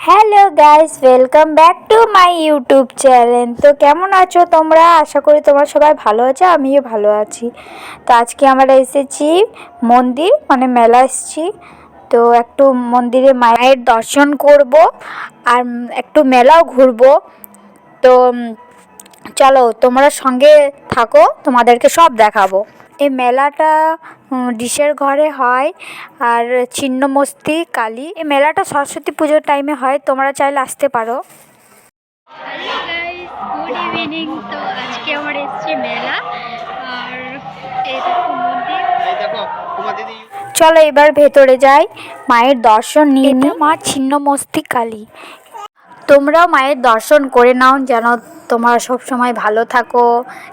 Hello guys, welcome back to my YouTube channel. তো কেমন আছো তোমরা? আশা করি তোমরা সবাই ভালো আছো, আমিও ভালো আছি। তো আজকে আমরা এসেছি মন্দির, মানে মেলা এসেছি। তো একটু মন্দিরে মায়ের দর্শন করব আর একটু মেলাও ঘুরবো। তো চলো তোমরা সঙ্গে থাকো, তোমাদেরকে সব দেখাবো। এই মেলাটা ডিশের ঘরে হয় আর ছিন্নমস্তি কালী। এই মেলাটা সরস্বতী পুজোর টাইমে হয়, তোমরা চাইলে আসতে পারো। Hello guys, good evening. তো আজকে আমার এসছে মেলা আর এই দেখো মন্দির। চলো এবার ভেতরে যাই, মায়ের দর্শন নিয়ে নিই। মা ছিন্নমস্তি কালী, তোমরাও মায়ের দর্শন করে নাও, যেন তোমরা সব সময় ভালো থাকো,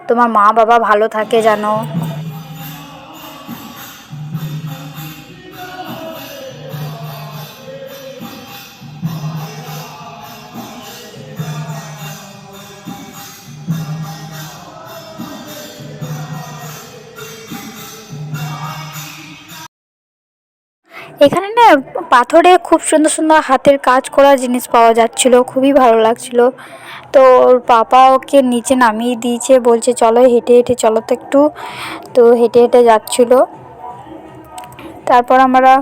তোমার মা বাবা ভালো থাকে যেন। এখানে না পাথরে খুব সুন্দর সুন্দর হাতের কাজ করা জিনিস পাওয়া যাচ্ছিল, খুবই ভালো লাগছিল। তো ওর পাপা ওকে নিচে নামিয়ে দিয়েছে, বলছে চলো হেঁটে হেঁটে চলো তো একটু। তো হেঁটে হেঁটে যাচ্ছিল। তারপর আমরা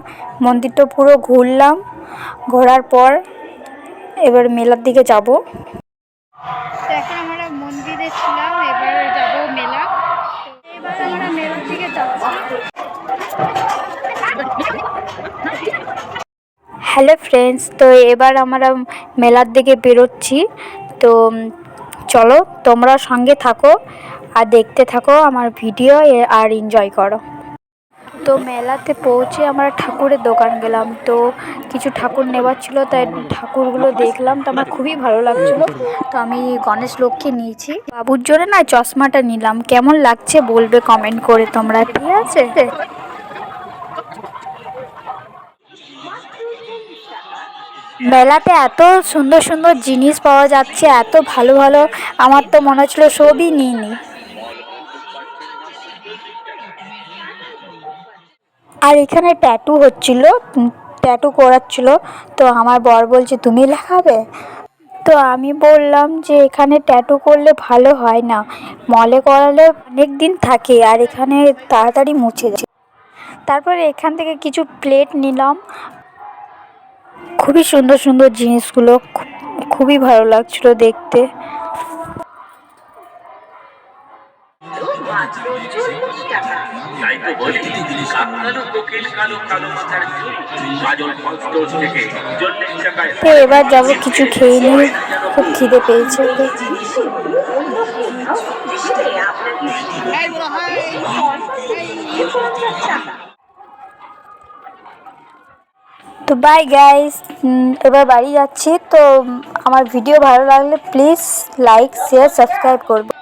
মন্দিরটা পুরো ঘুরলাম, ঘোরার পর এবার মেলার দিকে যাব। তো এখন আমরা মন্দিরে ছিলাম, এবার যাব মেলা। এবার আমরা মেলার দিকে যাচ্ছি। হ্যালো ফ্রেন্ডস, তো এবার আমরা মেলার দিকে বেরোচ্ছি। তো চলো তোমরা সঙ্গে থাকো আর দেখতে থাকো আমার ভিডিও আর এনজয় করো। তো মেলাতে পৌঁছে আমরা ঠাকুরের দোকান গেলাম। তো কিছু ঠাকুর নেওয়ার ছিল, তাই ঠাকুরগুলো দেখলাম, তো আমার খুবই ভালো লাগছিলো। তো আমি গণেশ লক্ষ্মী নিয়েছি, বাবুর জন্য না চশমাটা নিলাম। কেমন লাগছে বলবে কমেন্ট করে তোমরা, ঠিক আছে? মেলাতে এত সুন্দর সুন্দর জিনিস পাওয়া যাচ্ছে, এত ভালো ভালো, আমার তো মনে হচ্ছিল সবই নিই নি। আর এখানে ট্যাটু হচ্ছিল, ট্যাটু করাচ্ছিল। তো আমার বর বলছে তুমি লেখাবে? তো আমি বললাম যে এখানে ট্যাটু করলে ভালো হয় না, মলে করালে অনেক দিন থাকে আর এখানে তাড়াতাড়ি মুছে যায়। তারপরে এখান থেকে কিছু প্লেট নিলাম। খুবই সুন্দর সুন্দর জিনিসগুলো, খুবই ভালো লাগছিল দেখতে। তো এবার যাবো কিছু খেয়ে নিয়ে, খুব খিদে পেয়েছে। তো বাই গাইস, এবার বাড়ি যাচ্ছি। তো আমার ভিডিও ভালো লাগলে প্লিজ লাইক শেয়ার সাবস্ক্রাইব করবে।